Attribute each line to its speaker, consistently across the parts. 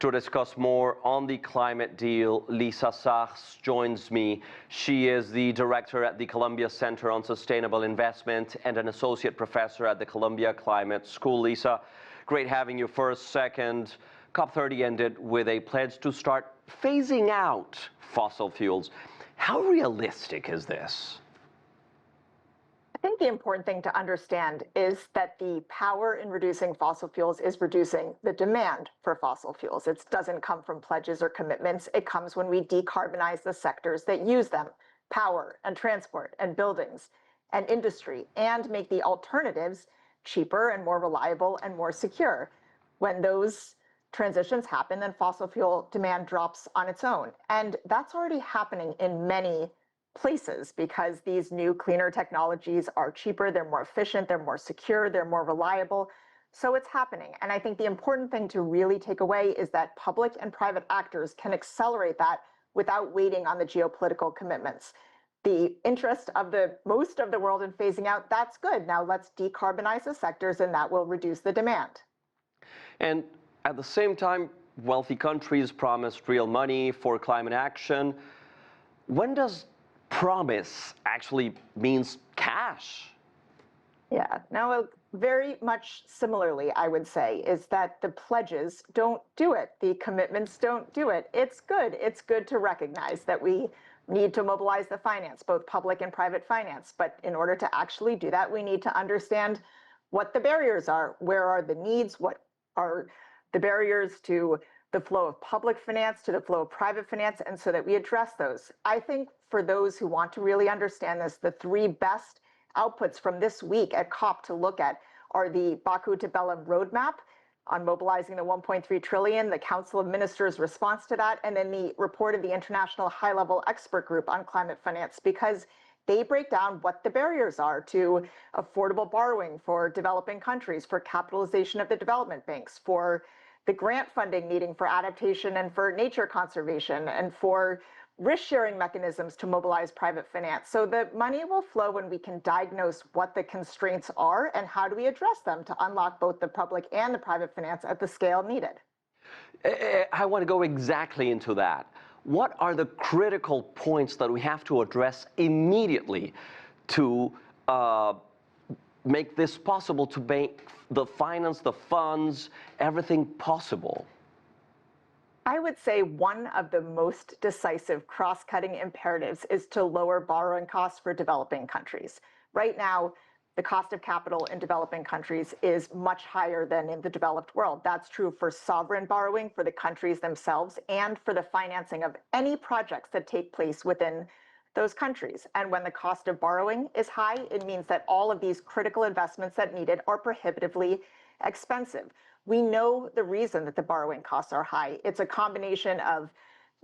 Speaker 1: To discuss more on the climate deal, Lisa Sachs joins me. She is the director at the Columbia Center on Sustainable Investment and an associate professor at the Columbia Climate School. Lisa, great having you. First, second, COP30 ended with a pledge to start phasing out fossil fuels. How realistic is this?
Speaker 2: I think the important thing to understand is that the power in reducing fossil fuels is reducing the demand for fossil fuels. It doesn't come from pledges or commitments. It comes when we decarbonize the sectors that use them, power and transport and buildings and industry, and make the alternatives cheaper and more reliable and more secure. When those transitions happen, then fossil fuel demand drops on its own. And that's already happening in many places because these new cleaner technologies are cheaper, they're more efficient, they're more secure, they're more reliable. So it's happening. And I think the important thing to really take away is that public and private actors can accelerate that without waiting on the geopolitical commitments. The interest of most of the world in phasing out, that's good. Now let's decarbonize the sectors and that will reduce the demand. And
Speaker 1: at the same time, wealthy countries promised real money for climate action. When does promise actually means cash?
Speaker 2: Yeah, now very much similarly, I would say, is that the pledges don't do it. The commitments don't do it. It's good. It's good to recognize that we need to mobilize the finance, both public and private finance. But in order to actually do that, we need to understand what the barriers are. Where are the needs? What are the barriers to the flow of public finance, to the flow of private finance, and so that we address those. I think for those who want to really understand this, the three best outputs from this week at COP to look at are the Baku to Belém roadmap on mobilizing the 1.3 trillion, the Council of Ministers' response to that, and then the report of the International High-Level Expert Group on Climate Finance, because they break down what the barriers are to affordable borrowing for developing countries, for capitalization of the development banks, for the grant funding needing for adaptation and for nature conservation, and for risk-sharing mechanisms to mobilize private finance. So the money will flow when we can diagnose what the constraints are and how do we address them to unlock both the public and the private finance at the scale needed.
Speaker 1: I want to go exactly into that. What are the critical points that we have to address immediately to make this possible, to make the finance, the funds, everything possible?
Speaker 2: I would say one of the most decisive cross-cutting imperatives is to lower borrowing costs for developing countries. Right now, the cost of capital in developing countries is much higher than in the developed world. That's true for sovereign borrowing for the countries themselves and for the financing of any projects that take place within those countries. And when the cost of borrowing is high, it means that all of these critical investments that needed are prohibitively expensive. We know the reason that the borrowing costs are high. It's a combination of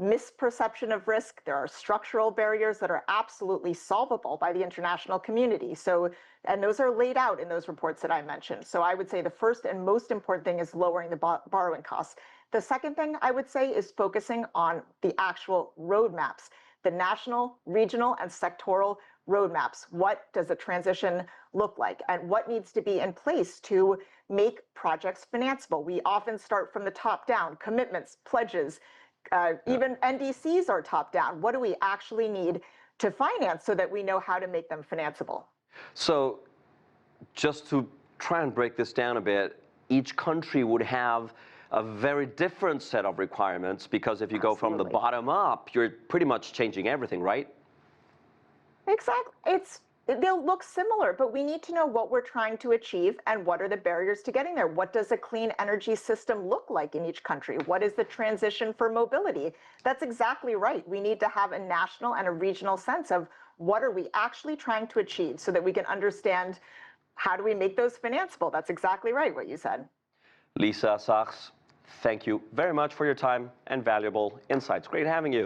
Speaker 2: misperception of risk. There are structural barriers that are absolutely solvable by the international community. And those are laid out in those reports that I mentioned. So I would say the first and most important thing is lowering the borrowing costs. The second thing I would say is focusing on the actual roadmaps, the national, regional, and sectoral roadmaps. What does the transition look like? And what needs to be in place to make projects financeable? We often start from the top down, commitments, pledges, even NDCs are top down. What do we actually need to finance so that we know how to make them financeable?
Speaker 1: So just to try and break this down a bit, each country would have a very different set of requirements, because if you go from the bottom up, you're pretty much changing everything, right?
Speaker 2: Exactly. They'll look similar, but we need to know what we're trying to achieve and what are the barriers to getting there. What does a clean energy system look like in each country? What is the transition for mobility? That's exactly right. We need to have a national and a regional sense of what are we actually trying to achieve so that we can understand how do we make those financeable. That's exactly right, what you said.
Speaker 1: Lisa Sachs, thank you very much for your time and valuable insights. Great having you.